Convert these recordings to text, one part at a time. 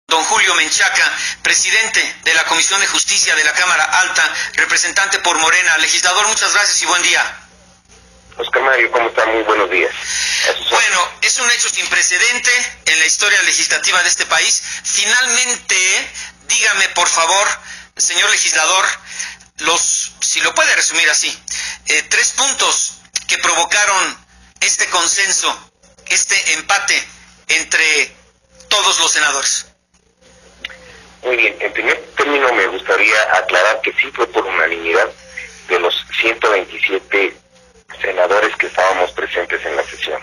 Don Julio Menchaca, presidente de la Comisión de Justicia de la Cámara Alta, representante por Morena. Legislador, muchas gracias y buen día. Oscar Mario, ¿cómo está? Muy buenos días. Bueno, es un hecho sin precedente en la historia legislativa de este país. Finalmente, dígame por favor, señor legislador, si lo puede resumir así, 3 puntos que provocaron este consenso, este empate entre todos los senadores. Muy bien, en primer término me gustaría aclarar que sí fue por unanimidad de los 127 senadores que estábamos presentes en la sesión.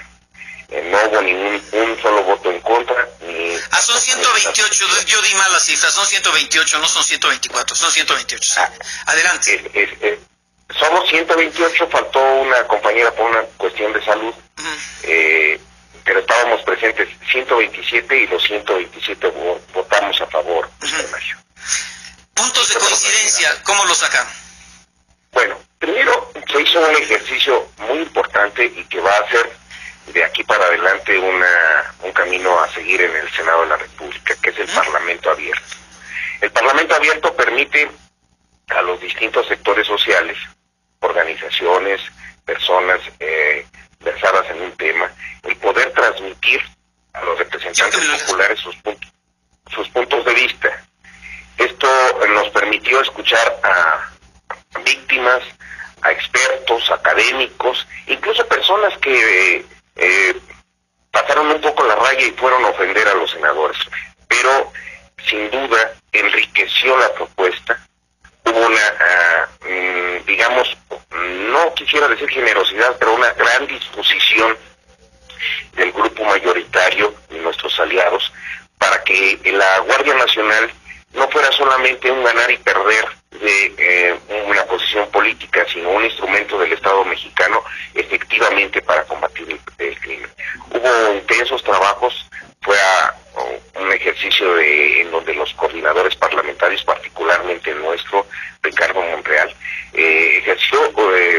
No hubo un solo voto en contra. Son 128, yo di mal la cifra, son 128, no son 124, son 128. Sí. Adelante. Somos 128, faltó una compañera por una cuestión de salud, pero estábamos presentes 127 y los 127 votamos a favor. Puntos de coincidencia, ¿cómo lo sacaron? Bueno, primero se hizo un ejercicio muy importante y que va a ser de aquí para adelante un camino a seguir en el Senado de la República, que es el Parlamento Abierto. El Parlamento Abierto permite a los distintos sectores sociales, organizaciones, personas versadas en un tema, el poder transmitir a los representantes populares sus puntos de vista. Esto nos permitió escuchar a víctimas, a expertos, académicos, incluso personas que pasaron un poco la raya y fueron a ofender a los senadores, pero sin duda enriqueció la propuesta. Hubo una, digamos, no quisiera decir generosidad, pero una gran disposición del grupo mayoritario y nuestros aliados para que la Guardia Nacional no fuera solamente un ganar y perder de una posición política, sino un instrumento del Estado mexicano efectivamente para combatir el crimen. Hubo intensos trabajos, fue un ejercicio en donde los coordinadores parlamentarios, particularmente el nuestro, Ricardo Monreal, ejerció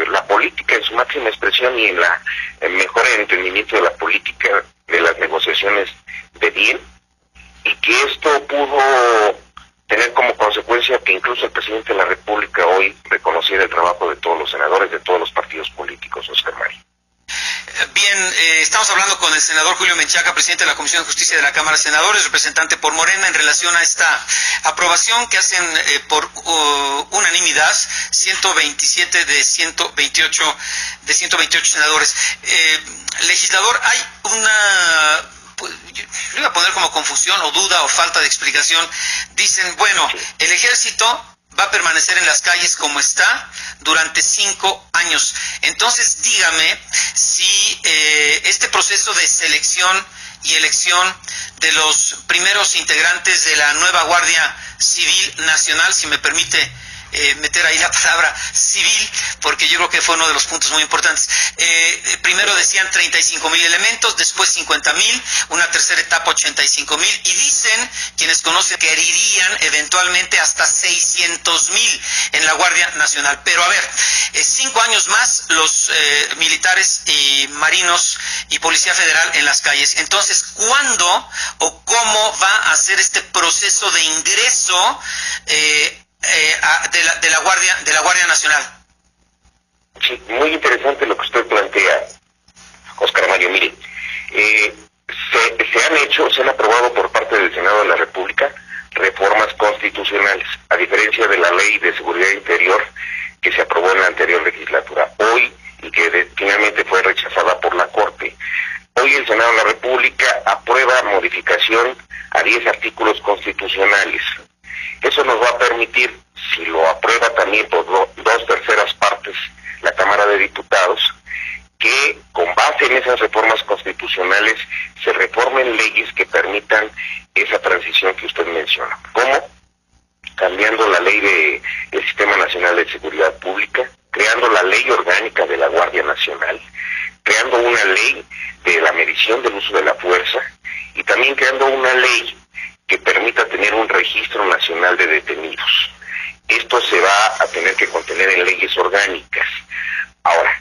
la política en su máxima expresión y en la mejor entendimiento de la política, de las negociaciones de bien, y que esto pudo tener como consecuencia que incluso el presidente de la República hoy reconociera el trabajo de todos los senadores, de todos los partidos políticos, Oscar Mario. Bien, estamos hablando con el senador Julio Menchaca, presidente de la Comisión de Justicia de la Cámara de Senadores, representante por Morena, en relación a esta aprobación que hacen por unanimidad 127 de 128 senadores. Legislador, hay una... yo iba a poner como confusión o duda o falta de explicación. Dicen, bueno, el ejército va a permanecer en las calles como está durante 5 años. Entonces, dígame si este proceso de selección y elección de los primeros integrantes de la nueva Guardia Civil Nacional, si me permite meter ahí la palabra civil, porque yo creo que fue uno de los puntos muy importantes. Primero decían 35,000 elementos, después 50,000, una tercera etapa 85,000, y dicen quienes conocen que irían eventualmente hasta 600,000 en la Guardia Nacional. Pero a ver, 5 años más los militares y marinos y Policía Federal en las calles. Entonces, ¿cuándo o cómo va a ser este proceso de ingreso de la Guardia Nacional? Sí, muy interesante lo que usted plantea, Oscar Mario. Mire, se han aprobado por parte del Senado de la República reformas constitucionales, a diferencia de la Ley de Seguridad Interior que se aprobó en la anterior legislatura, hoy, y que finalmente fue rechazada por la Corte. Hoy el Senado de la República aprueba modificación a 10 artículos constitucionales. Eso nos va a permitir, si lo aprueba también por 2/3 partes la Cámara de Diputados, que con base en esas reformas constitucionales se reformen leyes que permitan esa transición que usted menciona. ¿Cómo? Cambiando la ley del Sistema Nacional de Seguridad Pública, creando la ley orgánica de la Guardia Nacional, creando una ley de la medición del uso de la fuerza y también creando una ley que permita tener un registro nacional de detenidos. Esto se va a tener que contener en leyes orgánicas. Ahora,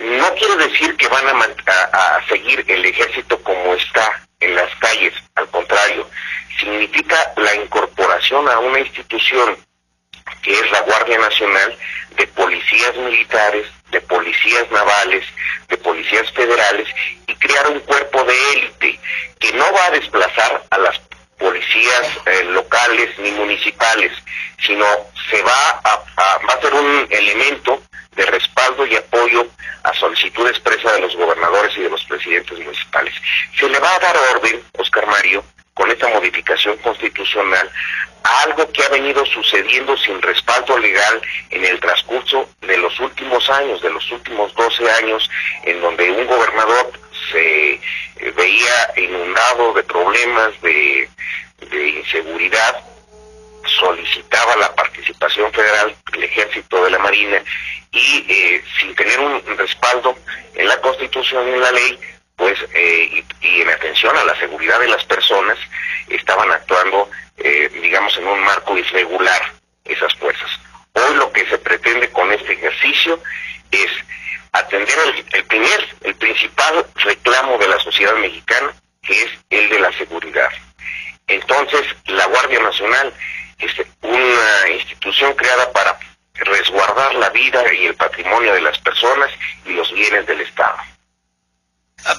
no quiere decir que van a seguir el ejército como está en las calles, al contrario, significa significa la incorporación a una institución que es la Guardia Nacional, de policías militares, de policías navales, de policías federales, y crear un cuerpo de élite que no va a desplazar a las policías locales ni municipales, sino va a ser un elemento de respaldo y apoyo a solicitud expresa de los gobernadores y de los presidentes municipales. Se le va a dar orden, Oscar Mario, con esta modificación constitucional, a algo que ha venido sucediendo sin respaldo legal en el transcurso de los últimos años, de los últimos 12 años, en donde un gobernador se veía inundado de problemas de inseguridad, solicitaba la participación federal del Ejército, de la Marina, y sin tener un respaldo en la Constitución y en la ley, pues y en atención a la seguridad de las personas, estaban actuando digamos en un marco irregular esas fuerzas. Hoy lo que se pretende con este ejercicio es atender el principal reclamo de la sociedad mexicana, que es el de la seguridad. Entonces, la Guardia Nacional es una institución creada para resguardar la vida y el patrimonio de las personas y los bienes del Estado.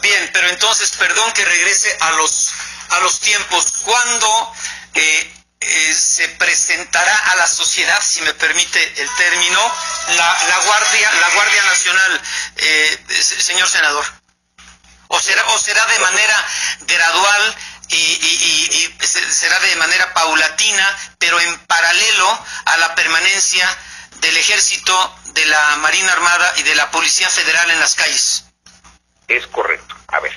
Bien, pero entonces, perdón que regrese a los tiempos. ¿Cuándo se presentará a la sociedad, si me permite el término, la Guardia Nacional, señor senador? ¿O será de manera gradual y será de manera paulatina, pero en paralelo a la permanencia del Ejército, de la Marina Armada y de la Policía Federal en las calles? Es correcto. A ver,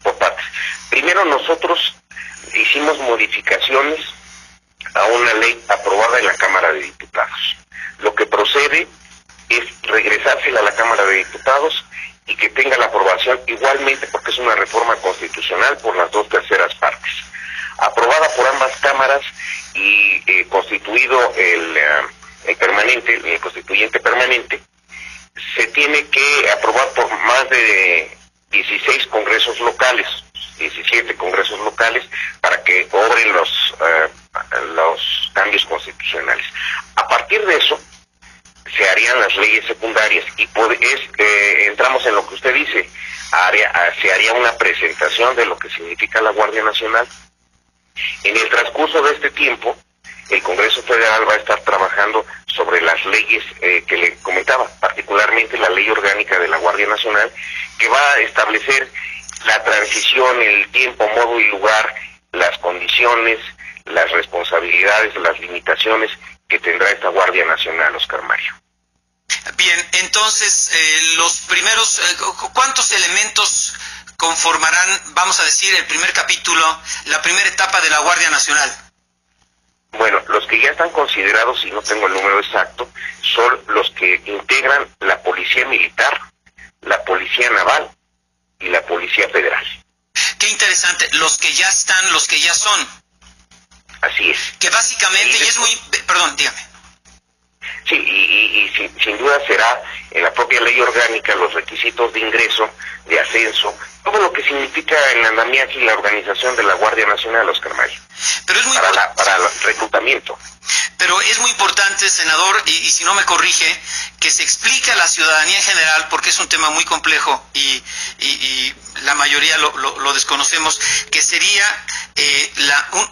por partes. Primero, nosotros hicimos modificaciones a una ley aprobada en la Cámara de Diputados. Lo que procede es regresársela a la Cámara de Diputados y que tenga la aprobación igualmente, porque es una reforma constitucional, por las 2/3 partes. Aprobada por ambas cámaras y constituido el constituyente permanente, se tiene que aprobar por más de 16 congresos locales, 17 congresos locales, para que obren los cambios constitucionales. A partir de eso, se harían las leyes secundarias y entramos en lo que usted dice, se haría una presentación de lo que significa la Guardia Nacional. En el transcurso de este tiempo, el Congreso Federal va a estar trabajando sobre las leyes que le comentaba, particularmente la Ley Orgánica de la Guardia Nacional, que va a establecer la transición, el tiempo, modo y lugar, las condiciones, las responsabilidades, las limitaciones que tendrá esta Guardia Nacional, Oscar Mario. Bien, entonces, los primeros, ¿cuántos elementos conformarán, vamos a decir, el primer capítulo, la primera etapa de la Guardia Nacional? Bueno, los que ya están considerados, y no tengo el número exacto, son los que integran la Policía Militar, la Policía Naval y la Policía Federal. Qué interesante, los que ya están, los que ya son. Así es. Que básicamente, y es muy... Perdón, dígame. Sí, y sin duda será en la propia ley orgánica los requisitos de ingreso, de ascenso, todo lo que significa el andamiaje y la organización de la Guardia Nacional, Oscar Mario. Pero es muy para el reclutamiento. Pero es muy importante, senador, y si no me corrige, que se explique a la ciudadanía en general, porque es un tema muy complejo y la mayoría lo desconocemos, que sería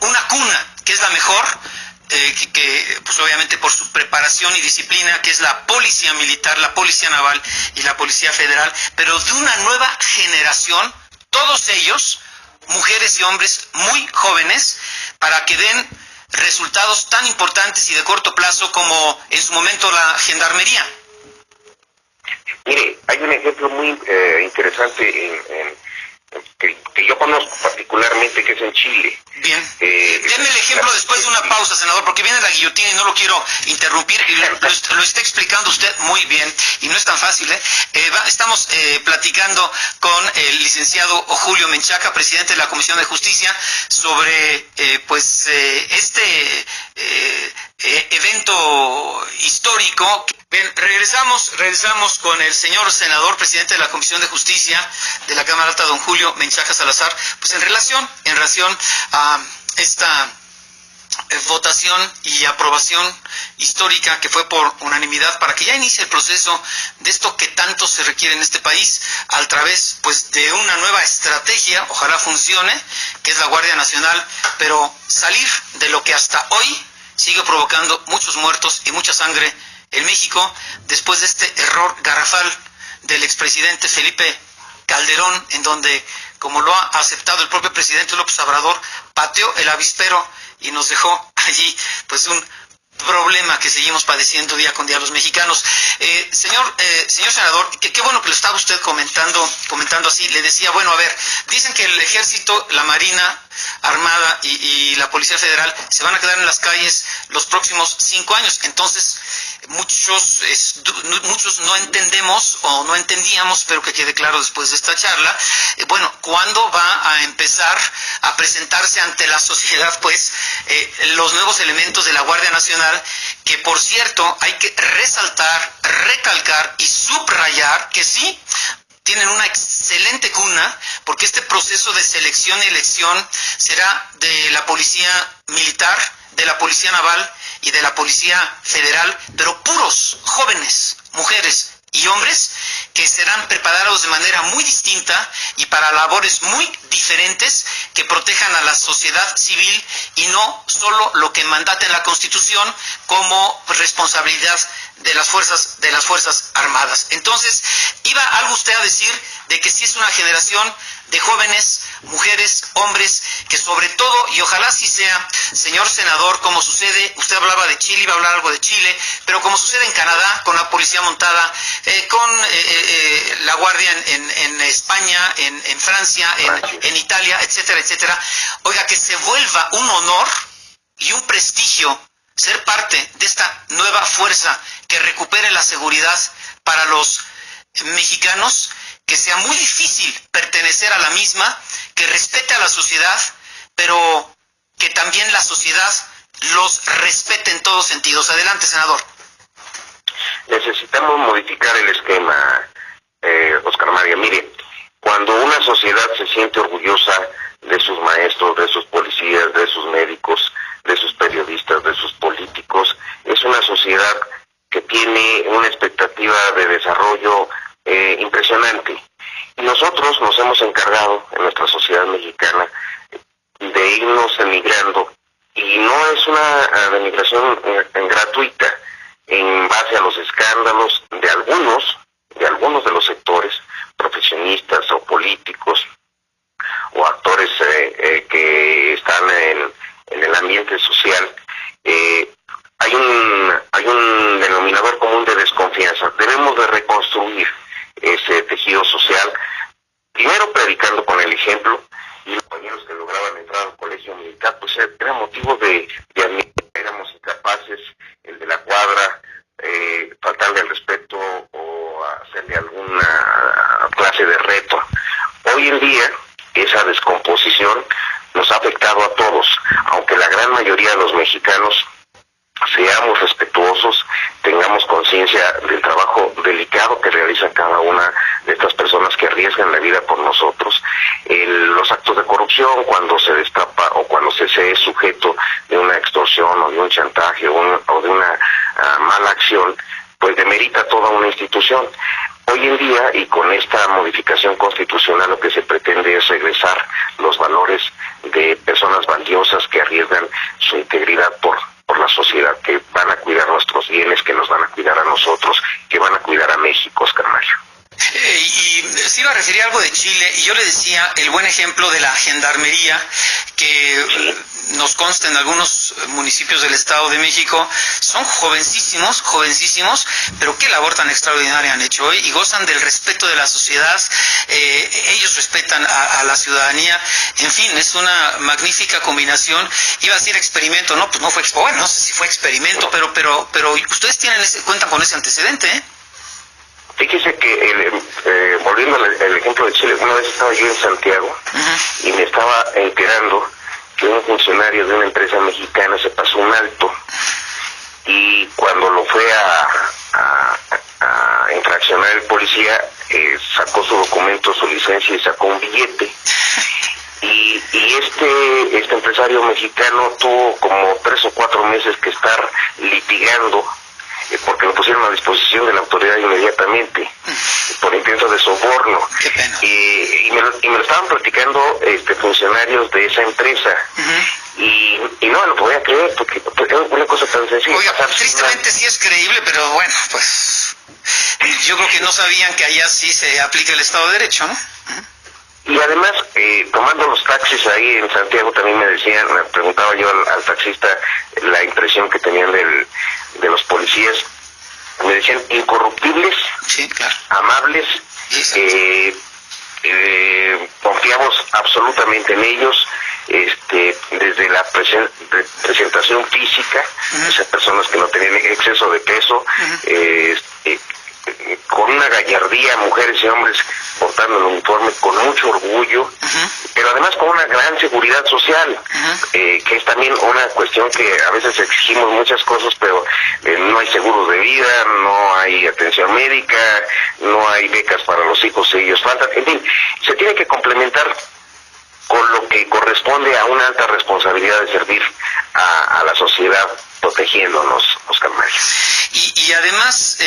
una cuna, que es la mejor, que pues obviamente por su preparación y disciplina, que es la Policía Militar, la Policía Naval y la Policía Federal, pero de una nueva generación, todos ellos, mujeres y hombres muy jóvenes, para que den resultados tan importantes y de corto plazo como en su momento la Gendarmería. Mire, hay un ejemplo muy interesante que yo conozco particularmente, que es en Chile. Bien. Denme el ejemplo después de una pausa, senador, porque viene la guillotina y no lo quiero interrumpir, y lo está explicando usted muy bien, y no es tan fácil, ¿eh? Estamos platicando con el licenciado Julio Menchaca, presidente de la Comisión de Justicia, sobre este evento histórico. Bien, regresamos con el señor senador, presidente de la Comisión de Justicia de la Cámara Alta, don Julio Menchaca Salazar, pues en relación a esta votación y aprobación histórica que fue por unanimidad para que ya inicie el proceso de esto que tanto se requiere en este país a través pues de una nueva estrategia, ojalá funcione, que es la Guardia Nacional, pero salir de lo que hasta hoy sigue provocando muchos muertos y mucha sangre en México después de este error garrafal del expresidente Felipe Calderón, en donde, como lo ha aceptado el propio presidente López Obrador, pateó el avispero y nos dejó allí pues un problema que seguimos padeciendo día con día los mexicanos. Señor senador, qué bueno que lo estaba usted comentando así. Le decía, bueno, a ver, dicen que el ejército, la marina armada y la Policía Federal se van a quedar en las calles los próximos 5 años. Entonces, muchos no entendemos o no entendíamos, pero que quede claro después de esta charla, bueno, ¿cuándo va a empezar a presentarse ante la sociedad, pues, los nuevos elementos de la Guardia Nacional, que por cierto hay que resaltar, recalcar y subrayar que sí, tienen una excelente cuna, porque este proceso de selección y elección será de la Policía Militar, de la Policía Naval y de la Policía Federal, pero puros jóvenes, mujeres y hombres que serán preparados de manera muy distinta y para labores muy diferentes que protejan a la sociedad civil y no solo lo que mandata en la Constitución como responsabilidad de las fuerzas armadas. Entonces, iba algo usted a decir de que sí es una generación de jóvenes, mujeres, hombres, que sobre todo, y ojalá sí sea, señor senador, como sucede, usted hablaba de Chile, iba a hablar algo de Chile, pero como sucede en Canadá, con la policía montada, con la guardia en España, en Francia, en Italia, etcétera, etcétera, oiga, que se vuelva un honor y un prestigio ser parte de esta nueva fuerza que recupere la seguridad para los mexicanos, que sea muy difícil pertenecer a la misma, que respete a la sociedad, pero que también la sociedad los respete en todos sentidos. Adelante, senador. Necesitamos modificar el esquema, Oscar María. Mire, cuando una sociedad se siente orgullosa de sus maestros, de sus policías, de sus médicos, de sus periodistas, de sus políticos, es una sociedad que tiene una expectativa de desarrollo impresionante. Y nosotros nos hemos encargado en nuestra sociedad mexicana de irnos emigrando, y no es una emigración gratuita en base a los escándalos de algunos de los sectores, profesionistas o políticos o actores que están en el ambiente social. Hay un denominador común de desconfianza. Debemos de reconstruir ese tejido social, primero predicando con el ejemplo, y los compañeros que lograban entrar al colegio militar, pues era motivo de admirar, éramos incapaces, el de la cuadra, faltarle al respeto o hacerle alguna clase de reto. Hoy en día, esa descomposición nos ha afectado a todos, aunque la gran mayoría de los mexicanos seamos respetuosos, tengamos conciencia del trabajo delicado que realiza cada una de estas personas que arriesgan la vida por nosotros. Los actos de corrupción, cuando se destapa o cuando se es sujeto de una extorsión o de un chantaje o de una mala acción, pues demerita toda una institución. Hoy en día, y con esta modificación constitucional, lo que se pretende es regresar los valores de personas valiosas que arriesgan su integridad por la sociedad, que van a cuidar nuestros bienes, que nos van a cuidar a nosotros, que van a cuidar a México, Oscar Mario. Y se iba a referir a algo de Chile, y yo le decía el buen ejemplo de la gendarmería, que nos consta en algunos municipios del Estado de México, son jovencísimos, pero qué labor tan extraordinaria han hecho hoy, y gozan del respeto de la sociedad. Ellos respetan a la ciudadanía. En fin, es una magnífica combinación. Iba a decir experimento, no, pues no fue, bueno, no sé si fue experimento, pero ustedes cuentan con ese antecedente, ¿eh? Fíjese que, volviendo al ejemplo de Chile, una vez estaba yo en Santiago y me estaba enterando que un funcionario de una empresa mexicana se pasó un alto, y cuando lo fue a infraccionar el policía, sacó su documento, su licencia, y sacó un billete. Y este este empresario mexicano tuvo como 3 o 4 meses que estar litigando porque lo pusieron a disposición de la autoridad inmediatamente por intento de soborno. Qué pena. Y me lo estaban platicando funcionarios de esa empresa. Y no me lo podía creer porque es una cosa tan sencilla. Oiga, tristemente sí es creíble, pero bueno, pues yo creo que no sabían que allá sí se aplica el Estado de Derecho, ¿no? Y además, tomando los taxis ahí en Santiago también me preguntaba yo al taxista la impresión que tenían de los policías. Me decían incorruptibles, sí, claro, amables, confiamos absolutamente en ellos, desde la presentación física, esas personas que no tenían exceso de peso, con una gallardía, mujeres y hombres portando el uniforme con mucho orgullo, pero además con una gran seguridad social, que es también una cuestión que a veces exigimos muchas cosas, pero no hay seguros de vida, no hay atención médica, no hay becas para los hijos, ellos faltan, en fin, se tiene que complementar con lo que corresponde a una alta responsabilidad de servir a la sociedad protegiéndonos, Oscar Mario. Y además,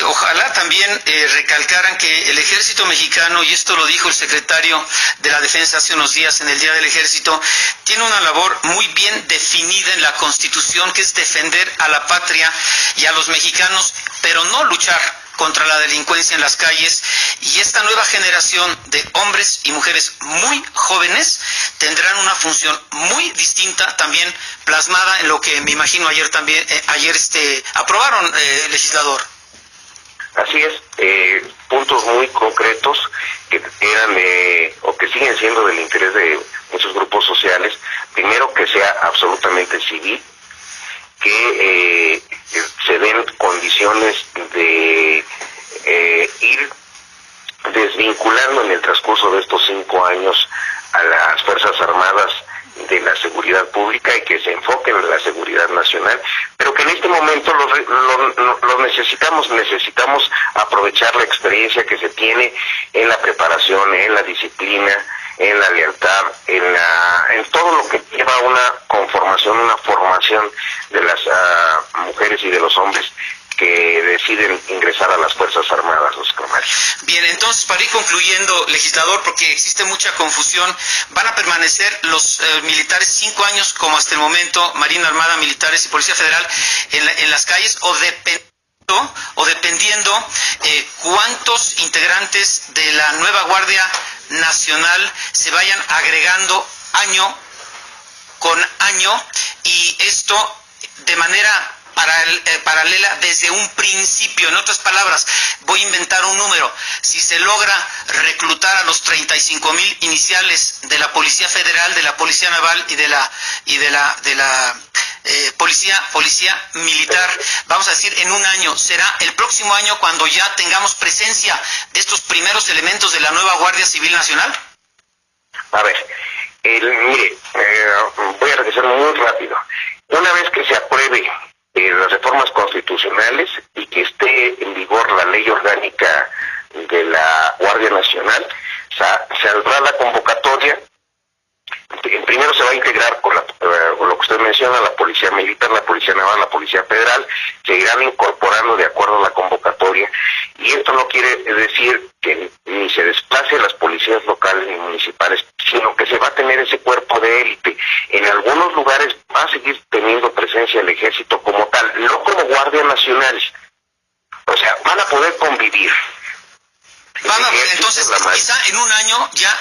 ojalá también recalcaran que el ejército mexicano, y esto lo dijo el secretario de la Defensa hace unos días en el Día del Ejército, tiene una labor muy bien definida en la Constitución, que es defender a la patria y a los mexicanos, pero no luchar contra la delincuencia en las calles, y esta nueva generación de hombres y mujeres muy jóvenes tendrán una función muy distinta, también plasmada en lo que me imagino ayer aprobaron, legislador. Así es, puntos muy concretos que eran o que siguen siendo del interés de muchos grupos sociales. Primero, que sea absolutamente civil, que se den condiciones de ir desvinculando en el transcurso de estos 5 años a las Fuerzas Armadas de la seguridad pública y que se enfoquen en la seguridad nacional, pero que en este momento los necesitamos aprovechar la experiencia que se tiene en la preparación, en la disciplina, en la lealtad, en todo lo que lleva a una conformación, una formación de las mujeres y de los hombres que deciden ingresar a las Fuerzas Armadas, Oscar Mario. Bien, entonces, para ir concluyendo, legislador, porque existe mucha confusión, ¿van a permanecer los militares 5 años, como hasta el momento, Marina Armada, militares y Policía Federal, en las calles, o dependiendo cuántos integrantes de la nueva Guardia Nacional se vayan agregando año con año, y esto de manera paralela desde un principio? En otras palabras, voy a inventar un número: si se logra reclutar a los 35,000 iniciales de la Policía Federal, de la Policía Naval y de la Policía Militar, vamos a decir en un año, ¿será el próximo año cuando ya tengamos presencia de estos primeros elementos de la nueva Guardia Civil Nacional? A ver, mire, voy a regresar muy rápido. Una vez que se apruebe las reformas constitucionales y que esté en vigor la ley orgánica de la Guardia Nacional, saldrá la convocatoria. Primero se va a integrar con lo que usted menciona, la Policía Militar, la Policía Naval, la Policía Federal, se irán incorporando de acuerdo a la convocatoria, y esto no quiere decir que ni se desplace a las policías locales ni municipales, sino que se va a tener ese cuerpo de élite. En algunos lugares va a seguir teniendo presencia el ejército como tal, no como Guardia Nacional, o sea, van a poder convivir. Entonces, quizá en un año ya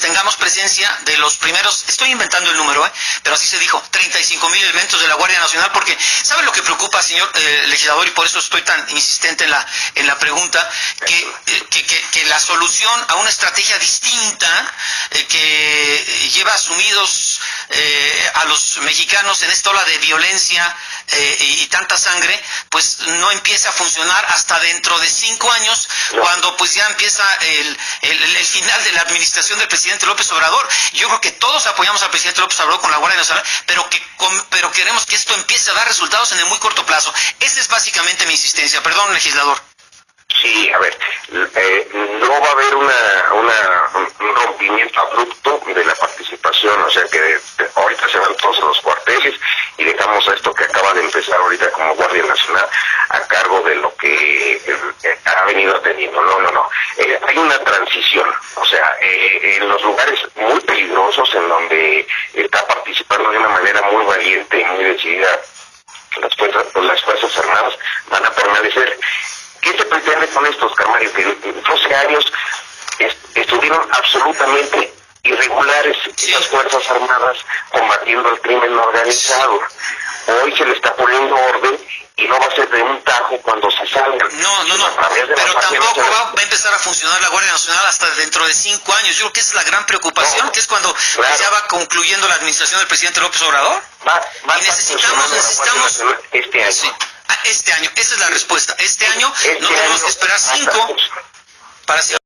tengamos presencia de los primeros, estoy inventando el número, pero así se dijo, 35,000 elementos de la Guardia Nacional, porque ¿sabe lo que preocupa, señor legislador? Y por eso estoy tan insistente en la pregunta, que la solución a una estrategia distinta que lleva sumidos a los mexicanos en esta ola de violencia y tanta sangre, pues no empieza a funcionar hasta dentro de 5 años, cuando pues ya empieza el final de la administración del presidente López Obrador. Yo creo que todos apoyamos al presidente López Obrador con la Guardia Nacional, pero queremos que esto empiece a dar resultados en el muy corto plazo. Esa es básicamente mi insistencia. Perdón, legislador. Sí, a ver, no va a haber un rompimiento abrupto de la participación, o sea que en los lugares muy peligrosos en donde está participando de una manera muy valiente y muy decidida las Fuerzas Armadas, van a permanecer. ¿Qué se pretende con esto, Oscar Mario? Que 12 años estuvieron absolutamente irregulares las Fuerzas Armadas combatiendo el crimen organizado. Hoy se le está poniendo orden y no va a ser de un tajo cuando se salgan. No, pero tampoco va a empezar a funcionar la Guardia Nacional hasta dentro de 5 años. Yo creo que esa es la gran preocupación, que es cuando ya va concluyendo la administración del presidente López Obrador. Y necesitamos este año. Sí. Este año, esa es la respuesta. Este año no tenemos que esperar 5 para seguir